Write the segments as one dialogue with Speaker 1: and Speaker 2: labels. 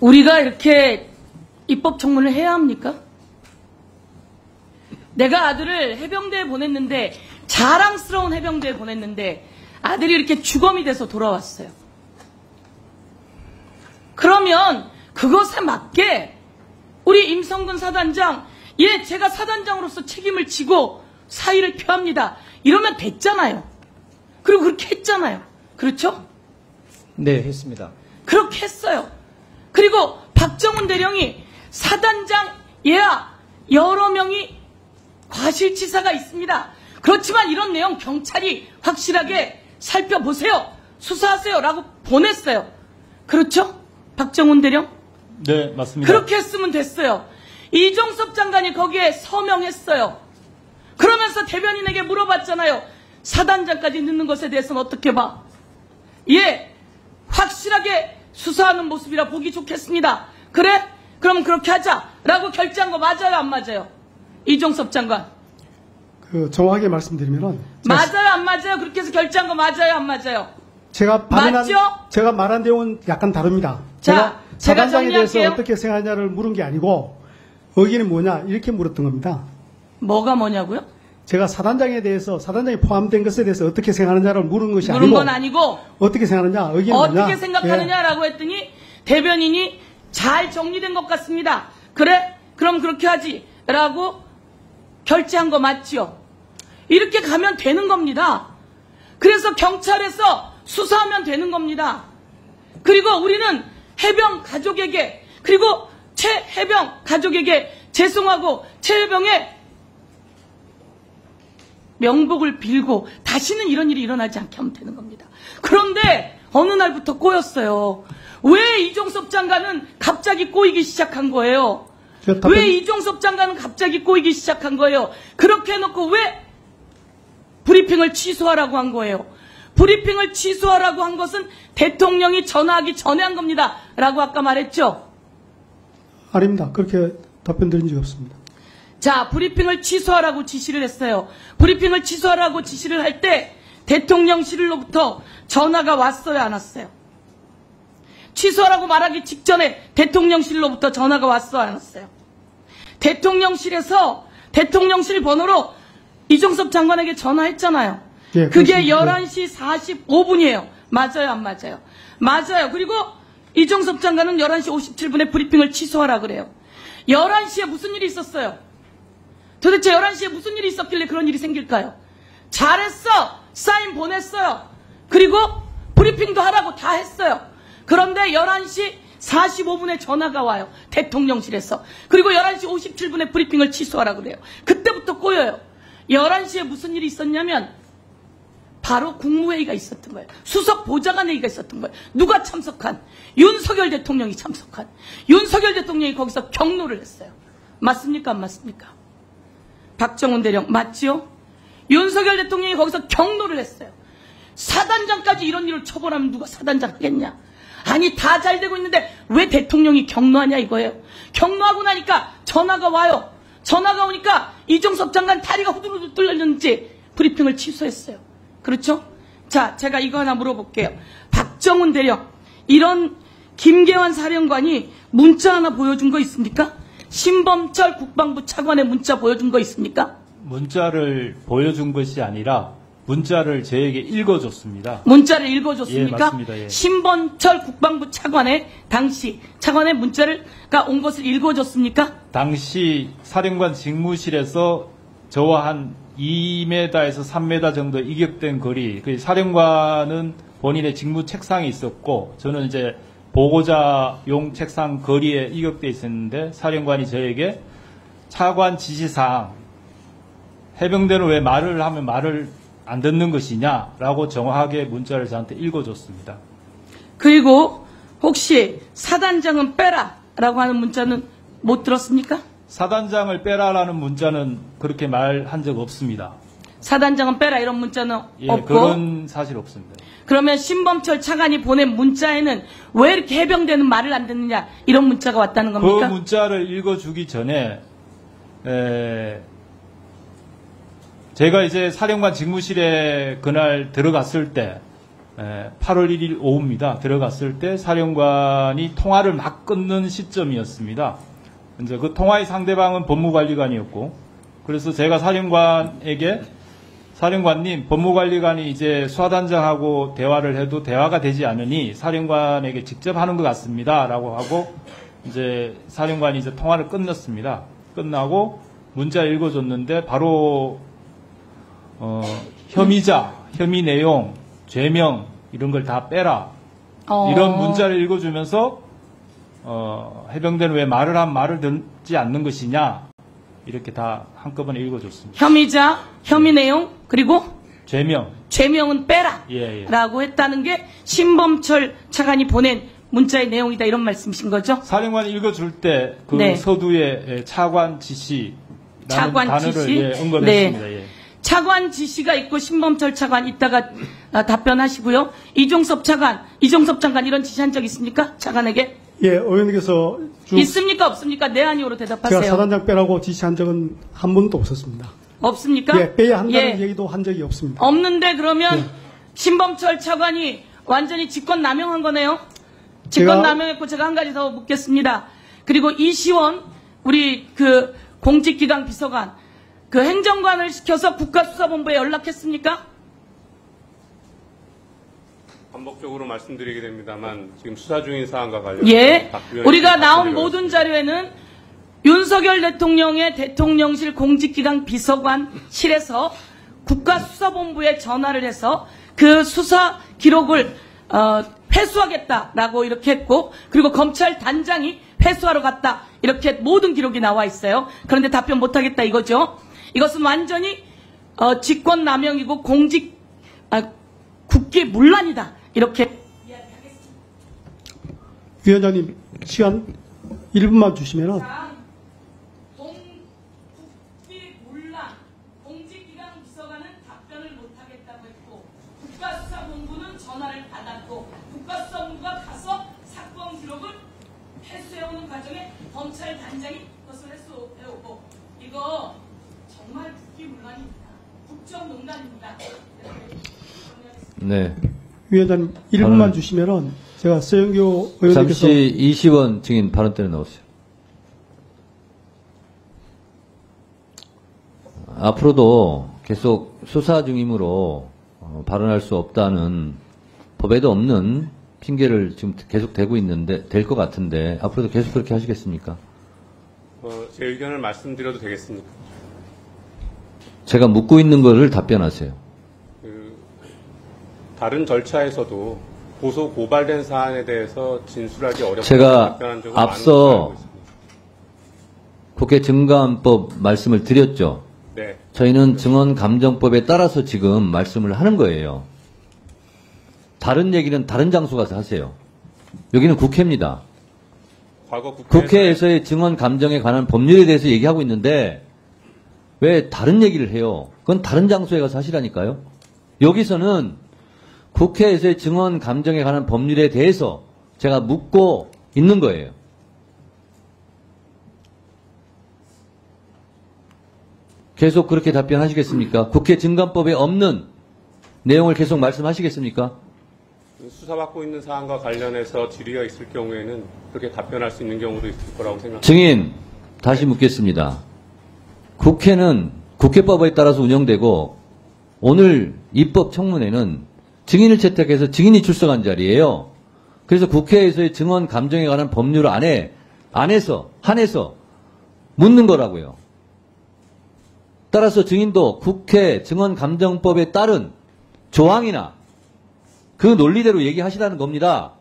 Speaker 1: 우리가 이렇게 입법 청문을 해야 합니까? 내가 아들을 해병대에 보냈는데, 자랑스러운 해병대에 보냈는데 아들이 이렇게 주검이 돼서 돌아왔어요. 그러면 그것에 맞게 우리 임성근 사단장, 예, 제가 사단장으로서 책임을 지고 사의를 표합니다, 이러면 됐잖아요. 그리고 그렇게 했잖아요. 그렇죠?
Speaker 2: 네, 했습니다.
Speaker 1: 그렇게 했어요. 그리고 박정훈 대령이 사단장, 얘야, 여러 명이 과실치사가 있습니다. 그렇지만 이런 내용 경찰이 확실하게 살펴보세요, 수사하세요 라고 보냈어요. 그렇죠? 박정훈 대령?
Speaker 3: 네, 맞습니다.
Speaker 1: 그렇게 했으면 됐어요. 이종섭 장관이 거기에 서명했어요. 그러면서 대변인에게 물어봤잖아요. 사단장까지 넣는 것에 대해서는 어떻게 봐? 예, 확실하게 수사하는 모습이라 보기 좋겠습니다. 그래? 그럼 그렇게 하자라고 결정한 거 맞아요, 안 맞아요? 이종섭 장관.
Speaker 4: 정확하게 말씀드리면은
Speaker 1: 맞아요, 안 맞아요? 그렇게 해서 결정한 거 맞아요, 안 맞아요?
Speaker 4: 제가 말한 내용은 약간 다릅니다.
Speaker 1: 자,
Speaker 4: 제가 사단장에 대해서
Speaker 1: 정리할게요.
Speaker 4: 어떻게 생각하냐를 물은 게 아니고 의견이 뭐냐 이렇게 물었던 겁니다.
Speaker 1: 뭐가 뭐냐고요?
Speaker 4: 제가 사단장에 대해서, 사단장이 포함된 것에 대해서 어떻게 생각하느냐를 물은 것이
Speaker 1: 물은
Speaker 4: 아니고
Speaker 1: 건 아니고
Speaker 4: 어떻게 생각하느냐, 의견이 뭐냐.
Speaker 1: 어떻게 생각하느냐라고 했더니 대변인이 잘 정리된 것 같습니다. 그래? 그럼 그렇게 하지 라고 결제한 거 맞죠? 이렇게 가면 되는 겁니다. 그래서 경찰에서 수사하면 되는 겁니다. 그리고 우리는 해병 가족에게, 그리고 최해병 가족에게 죄송하고 최해병의 명복을 빌고 다시는 이런 일이 일어나지 않게 하면 되는 겁니다. 그런데 어느 날부터 꼬였어요. 왜 이종섭 장관은 갑자기 꼬이기 시작한 거예요? 왜 이종섭 장관은 갑자기 꼬이기 시작한 거예요? 그렇게 해놓고 왜 브리핑을 취소하라고 한 거예요? 브리핑을 취소하라고 한 것은 대통령이 전화하기 전에 한 겁니다 라고 아까 말했죠?
Speaker 4: 아닙니다. 그렇게 답변 드린 적이 없습니다.
Speaker 1: 자, 브리핑을 취소하라고 지시를 했어요. 브리핑을 취소하라고 지시를 할 때 대통령실로부터 전화가 왔어요, 안 왔어요? 취소하라고 말하기 직전에 대통령실로부터 전화가 왔어요, 안 왔어요? 대통령실에서 대통령실 번호로 이종섭 장관에게 전화했잖아요.
Speaker 4: 예,
Speaker 1: 그게
Speaker 4: 그렇습니다.
Speaker 1: 11시 45분이에요. 맞아요, 안 맞아요? 맞아요. 그리고 이종섭 장관은 11시 57분에 브리핑을 취소하라 그래요. 11시에 무슨 일이 있었어요? 도대체 11시에 무슨 일이 있었길래 그런 일이 생길까요? 잘했어! 사인 보냈어요. 그리고 브리핑도 하라고 다 했어요. 그런데 11시 45분에 전화가 와요. 대통령실에서. 그리고 11시 57분에 브리핑을 취소하라 그래요. 그때부터 꼬여요. 11시에 무슨 일이 있었냐면 바로 국무회의가 있었던 거예요. 수석 보좌관회의가 있었던 거예요. 누가 참석한? 윤석열 대통령이 참석한. 윤석열 대통령이 거기서 경로를 했어요. 맞습니까, 안 맞습니까? 박정훈 대령 맞지요? 윤석열 대통령이 거기서 경로를 했어요. 사단장까지 이런 일을 처벌하면 누가 사단장 하겠냐? 아니, 다 잘 되고 있는데 왜 대통령이 경로하냐 이거예요. 경로하고 나니까 전화가 와요. 전화가 오니까 이종섭 장관 다리가 후두루두 뚫렸는지 브리핑을 취소했어요. 그렇죠? 자, 제가 이거 하나 물어볼게요. 박정훈 대령, 이런 김계환 사령관이 문자 하나 보여준 거 있습니까? 신범철 국방부 차관의 문자 보여준 거 있습니까?
Speaker 3: 문자를 보여준 것이 아니라 문자를 저에게 읽어줬습니다.
Speaker 1: 문자를 읽어줬습니까?
Speaker 3: 예, 맞습니다. 예.
Speaker 1: 신범철 국방부 차관의 당시 차관의 문자가 온 것을 읽어줬습니까?
Speaker 3: 당시 사령관 직무실에서 저와 한 2m에서 3m 정도 이격된 거리, 그 사령관은 본인의 직무 책상이 있었고 저는 이제 보고자용 책상 거리에 이격돼 있었는데 사령관이 저에게 차관 지시사항, 해병대는 왜 말을 하면 말을 안 듣는 것이냐라고 정확하게 문자를 저한테 읽어줬습니다.
Speaker 1: 그리고 혹시 사단장은 빼라라고 하는 문자는 못 들었습니까?
Speaker 3: 사단장을 빼라라는 문자는 그렇게 말한 적 없습니다.
Speaker 1: 사단장은 빼라 이런 문자는
Speaker 3: 예,
Speaker 1: 없고.
Speaker 3: 그런 사실 없습니다.
Speaker 1: 그러면 신범철 차관이 보낸 문자에는 왜 이렇게 해병대는 말을 안 듣느냐 이런 문자가 왔다는 겁니까?
Speaker 3: 그 문자를 읽어주기 전에 제가 이제 사령관 직무실에 그날 들어갔을 때 8월 1일 오후입니다. 들어갔을 때 사령관이 통화를 막 끊는 시점이었습니다. 이제 그 통화의 상대방은 법무관리관이었고, 그래서 제가 사령관에게 사령관님, 법무관리관이 이제 수사단장하고 대화를 해도 대화가 되지 않으니 사령관에게 직접 하는 것 같습니다. 라고 하고, 이제 사령관이 이제 통화를 끝냈습니다. 끝나고 문자 읽어줬는데 바로, 혐의자, 혐의 내용, 죄명, 이런 걸 다 빼라. 이런 문자를 읽어주면서, 해병대는 왜 말을 듣지 않는 것이냐. 이렇게 다 한꺼번에 읽어줬습니다.
Speaker 1: 혐의자, 혐의 내용, 그리고 죄명은 빼라.
Speaker 3: 예.
Speaker 1: 라고 했다는 게 신범철 차관이 보낸 문자의 내용이다. 이런 말씀이신 거죠?
Speaker 3: 사령관이 읽어줄 때 그
Speaker 1: 네.
Speaker 3: 서두에 차관 지시라는
Speaker 1: 차관
Speaker 3: 단어를
Speaker 1: 지시?
Speaker 3: 언급했습니다.
Speaker 1: 네.
Speaker 3: 예.
Speaker 1: 차관 지시가 있고 신범철 차관 이따가 답변하시고요. 이종섭 장관 이런 지시한 적 있습니까? 차관에게?
Speaker 4: 예, 의원님께서 쭉
Speaker 1: 있습니까? 없습니까? 네, 아니오로 대답하세요.
Speaker 4: 제가 사단장 빼라고 지시한 적은 한 번도 없었습니다.
Speaker 1: 없습니까?
Speaker 4: 예, 빼야 한다는
Speaker 1: 예.
Speaker 4: 얘기도 한 적이 없습니다.
Speaker 1: 없는데 그러면
Speaker 4: 네.
Speaker 1: 신범철 차관이 완전히 직권 남용한 거네요.
Speaker 4: 제가-
Speaker 1: 직권 남용했고 제가 한 가지 더 묻겠습니다. 그리고 이시원 우리 그 공직기강 비서관 그 행정관을 시켜서 국가수사본부에 연락했습니까?
Speaker 5: 반복적으로 말씀드리게 됩니다만 지금 수사 중인 사안과 관련해서
Speaker 1: 예.
Speaker 5: 박 의원님
Speaker 1: 우리가 나온
Speaker 5: 말씀드리고
Speaker 1: 모든
Speaker 5: 있습니다.
Speaker 1: 자료에는 윤석열 대통령의 대통령실 공직기강 비서관실에서 국가수사본부에 전화를 해서 그 수사 기록을 회수하겠다라고 이렇게 했고, 그리고 검찰 단장이 회수하러 갔다 이렇게 모든 기록이 나와 있어요. 그런데 답변 못하겠다 이거죠. 이것은 완전히 직권남용이고 국기문란이다 이렇게.
Speaker 4: 위원장님, 시간 1분만 주시면은.
Speaker 1: 국기문란, 공직기강 비서관은 답변을 못하겠다고 했고, 국가수사본부는 전화를 받았고, 국가수사본부가 가서 사건 기록을 회수해오는 과정에 검찰 단장이 그것을 회수해오고, 이거 정말 국기문란입니다. 국정농단입니다.
Speaker 2: 네.
Speaker 4: 위원장님 1분만
Speaker 2: 저는-
Speaker 4: 주시면은 제가 서영교 의원님께서
Speaker 2: 잠시 이시원 증인 발언 때려 나오세요. 앞으로도 계속 수사 중이므로 발언할 수 없다는 법에도 없는 핑계를 지금 계속 대고 있는데 될 것 같은데 앞으로도 계속 그렇게 하시겠습니까?
Speaker 5: 제 의견을 말씀드려도 되겠습니까?
Speaker 2: 제가 묻고 있는 거를 답변하세요.
Speaker 5: 다른 절차에서도 고소 고발된 사안에 대해서 진술하기 어렵다고
Speaker 2: 제가
Speaker 5: 답변한 적은
Speaker 2: 앞서
Speaker 5: 많은 걸로 알고 있습니다.
Speaker 2: 국회 증감법 말씀을 드렸죠.
Speaker 5: 네.
Speaker 2: 저희는 증언감정법에 따라서 지금 말씀을 하는 거예요. 다른 얘기는 다른 장소 가서 하세요. 여기는 국회입니다.
Speaker 5: 과거
Speaker 2: 국회에서의 증언감정에 관한 법률에 대해서 얘기하고 있는데 왜 다른 얘기를 해요? 그건 다른 장소에 가서 하시라니까요. 여기서는 국회에서의 증언감정에 관한 법률에 대해서 제가 묻고 있는 거예요. 계속 그렇게 답변하시겠습니까? 국회 증감법에 없는 내용을 계속 말씀하시겠습니까?
Speaker 5: 수사받고 있는 사안과 관련해서 질의가 있을 경우에는 그렇게 답변할 수 있는 경우도 있을 거라고 생각합니다.
Speaker 2: 증인, 다시 묻겠습니다. 국회는 국회법에 따라서 운영되고 오늘 입법 청문회는 증인을 채택해서 증인이 출석한 자리예요. 그래서 국회에서의 증언 감정에 관한 법률 한해서 묻는 거라고요. 따라서 증인도 국회 증언 감정법에 따른 조항이나 그 논리대로 얘기하시라는 겁니다.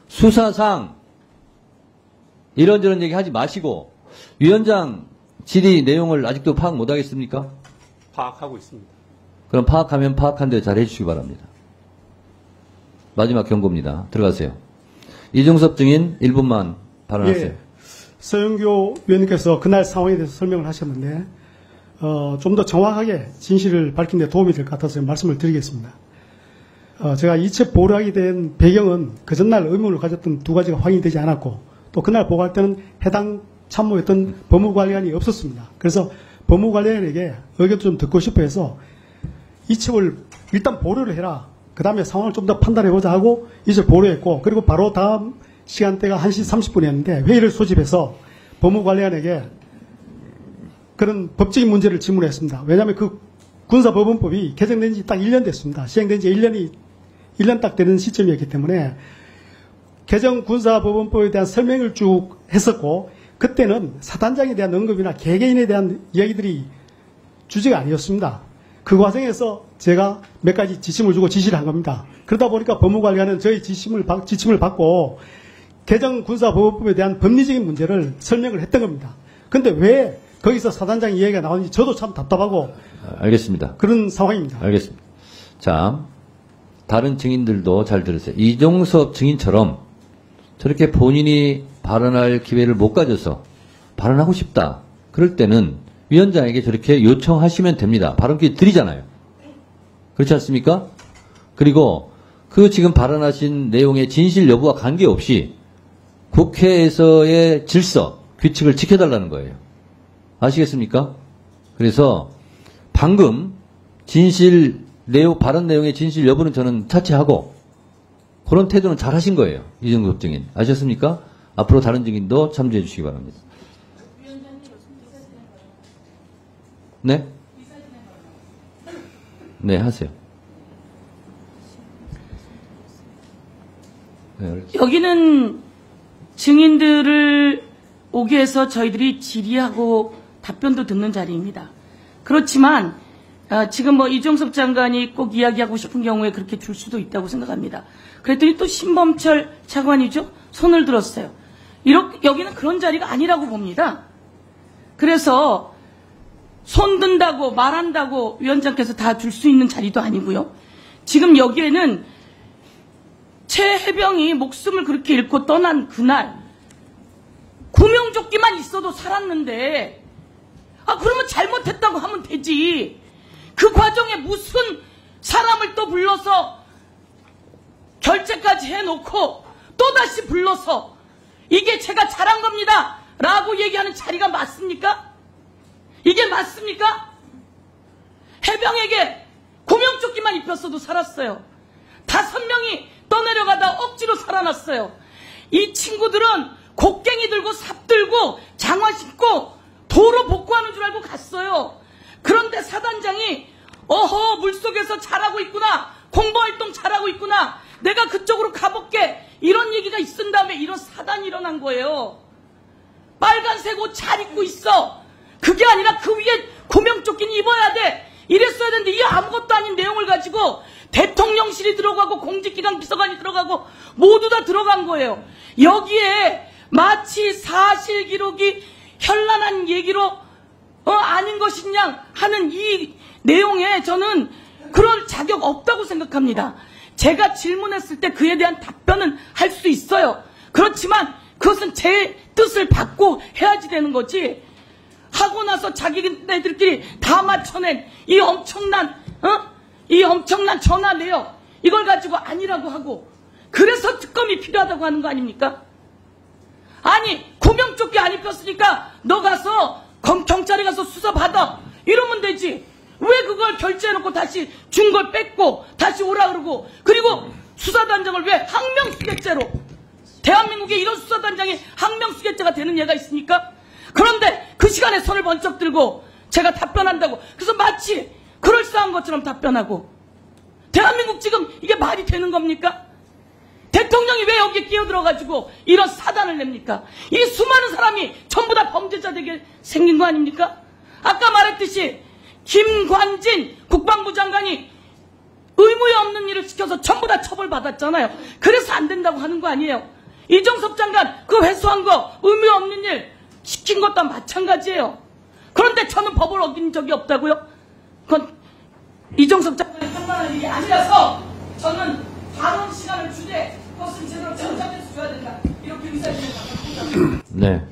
Speaker 2: 수사상 이런저런 얘기 하지 마시고 위원장 질의 내용을 아직도 파악 못 하겠습니까?
Speaker 5: 파악하고 있습니다.
Speaker 2: 그럼 파악하면 파악한 대로 잘 해주시기 바랍니다. 마지막 경고입니다. 들어가세요. 이종섭 증인 1분만 발언하세요.
Speaker 4: 예, 서영교 위원님께서 그날 상황에 대해서 설명을 하셨는데 좀 더 정확하게 진실을 밝힌 데 도움이 될 것 같아서 말씀을 드리겠습니다. 제가 이첩 보고를 하게 된 배경은 그 전날 의문을 가졌던 두 가지가 확인되지 않았고 또 그날 보고할 때는 해당 참모였던 법무관리관이 없었습니다. 그래서 법무관리관에게 의견도 좀 듣고 싶어 해서 이첩을 일단 보류를 해라. 그 다음에 상황을 좀 더 판단해보자 하고 이제 보류했고, 그리고 바로 다음 시간대가 1시 30분이었는데 회의를 소집해서 법무관리관에게 그런 법적인 문제를 질문했습니다. 왜냐하면 그 군사법원법이 개정된 지 딱 1년 됐습니다. 시행된 지 1년 딱 되는 시점이었기 때문에 개정 군사법원법에 대한 설명을 쭉 했었고, 그때는 사단장에 대한 언급이나 개개인에 대한 이야기들이 주제가 아니었습니다. 그 과정에서 제가 몇 가지 지침을 주고 지시를 한 겁니다. 그러다 보니까 법무관리관은 저희 지침을 받고 개정 군사법원법에 대한 법리적인 문제를 설명을 했던 겁니다. 근데 왜 거기서 사단장 이야기가 나오는지 저도 참 답답하고
Speaker 2: 알겠습니다.
Speaker 4: 그런 상황입니다.
Speaker 2: 알겠습니다. 자, 다른 증인들도 잘 들으세요. 이종섭 증인처럼 저렇게 본인이 발언할 기회를 못 가져서 발언하고 싶다. 그럴 때는 위원장에게 저렇게 요청하시면 됩니다. 발언기 드리잖아요. 그렇지 않습니까? 그리고 그 지금 발언하신 내용의 진실 여부와 관계없이 국회에서의 질서, 규칙을 지켜달라는 거예요. 아시겠습니까? 그래서 방금 발언 내용의 진실 여부는 저는 차치하고 그런 태도는 잘 하신 거예요. 이종섭 증인. 아셨습니까? 앞으로 다른 증인도 참조해 주시기 바랍니다. 네? 네, 하세요. 네,
Speaker 1: 여기는 증인들을 오게 해서 저희들이 질의하고 답변도 듣는 자리입니다. 그렇지만 지금 이종섭 장관이 꼭 이야기하고 싶은 경우에 그렇게 줄 수도 있다고 생각합니다. 그랬더니 또 신범철 차관이죠. 손을 들었어요. 여기는 그런 자리가 아니라고 봅니다. 그래서 손 든다고 말한다고 위원장께서 다 줄 수 있는 자리도 아니고요. 지금 여기에는 최혜병이 목숨을 그렇게 잃고 떠난 그날 구명조끼만 있어도 살았는데 그러면 잘못했다고 하면 되지. 그 과정에 무슨 사람을 또 불러서 결재까지 해놓고 또다시 불러서 이게 제가 잘한 겁니다 라고 얘기하는 자리가 맞습니까? 이게 맞습니까? 해병에게 구명조끼만 입혔어도 살았어요. 5명이 떠내려가다 억지로 살아났어요. 이 친구들은 곡괭이 들고 삽 들고 장화 신고 도로 복구하는 줄 알고 갔어요. 그런데 사단장이 어허 물속에서 잘하고 있구나, 공보활동 잘하고 있구나, 내가 그쪽으로 가볼게, 이런 얘기가 있은 다음에 이런 사단이 일어난 거예요. 빨간색 옷 잘 입고 있어. 그게 아니라 그 위에 구명조끼는 입어야 돼. 이랬어야 되는데 이 아무것도 아닌 내용을 가지고 대통령실이 들어가고 공직기관 비서관이 들어가고 모두 다 들어간 거예요. 여기에 마치 사실 기록이 현란한 얘기로 아닌 것이냐 하는 이 내용에 저는 그럴 자격 없다고 생각합니다. 제가 질문했을 때 그에 대한 답변은 할 수 있어요. 그렇지만 그것은 제 뜻을 받고 해야지 되는 거지. 하고 나서 자기네들끼리 다 맞춰낸 이 엄청난 전화 내용, 이걸 가지고 아니라고 하고 그래서 특검이 필요하다고 하는 거 아닙니까? 아니 구명조끼 안 입혔으니까 너 가서 경찰에 가서 수사 받아 이러면 되지. 왜 그걸 결제해놓고 다시 준 걸 뺏고 다시 오라 그러고, 그리고 수사단장을 왜 항명수괴죄로, 대한민국에 이런 수사단장이 항명수괴죄가 되는 예가 있습니까? 그런데 그 시간에 손을 번쩍 들고 제가 답변한다고, 그래서 마치 그럴싸한 것처럼 답변하고, 대한민국 지금 이게 말이 되는 겁니까? 대통령이 왜 여기에 끼어들어가지고 이런 사단을 냅니까? 이 수많은 사람이 전부 다 범죄자 되게 생긴 거 아닙니까? 아까 말했듯이 김관진 국방부 장관이 의무에 없는 일을 시켜서 전부 다 처벌받았잖아요. 그래서 안 된다고 하는 거 아니에요. 이종섭 장관 그 회수한 거 의무에 없는 일 시킨 것도 마찬가지예요. 그런데 저는 법을 어긴 적이 없다고요? 그건 이종섭 장관이 판단할 일이 아니라서 저는 발언 시간을 주되 그것은 제대로 정착해서 줘야 된다, 이렇게 의사진을 갖고 있습니다.
Speaker 2: 네.